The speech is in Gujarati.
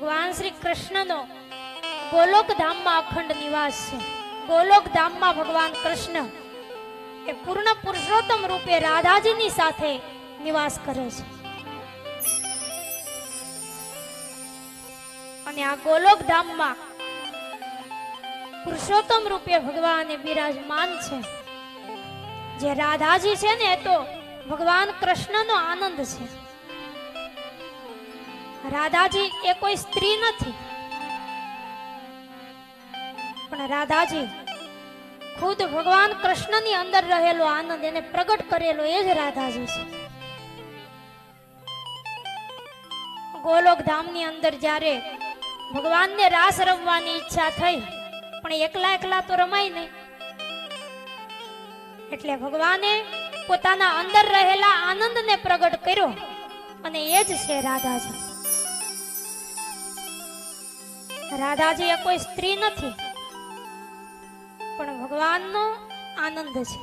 ભગવાન શ્રી કૃષ્ણનો ગોલોક ધામમાં અખંડ નિવાસ છે. ગોલોક ધામમાં ભગવાન કૃષ્ણ એ પૂર્ણ પુરુષોત્તમ રૂપે રાધાજીની સાથે નિવાસ કરે છે. અને આ ગોલોક ધામમાં પુરુષોત્તમ રૂપે ભગવાન બિરાજમાન છે. જે રાધાજી છે ને એ તો ભગવાન કૃષ્ણનો આનંદ છે. રાધાજી એ કોઈ સ્ત્રી નથી, પણ રાધાજી ખુદ ભગવાન કૃષ્ણની અંદર રહેલો આનંદ એને પ્રગટ કરેલો એ જ રાધાજી છે. ગોલોક ધામની અંદર જ્યારે ભગવાનને રાસ રમવાની ઈચ્છા થઈ, પણ એકલા એકલા તો રમાય નહીં, એટલે ભગવાને પોતાના અંદર રહેલા આનંદને પ્રગટ કર્યો, અને એ જ છે રાધાજી. રાધાજી એ કોઈ સ્ત્રી નથી, પણ ભગવાનનો આનંદ છે.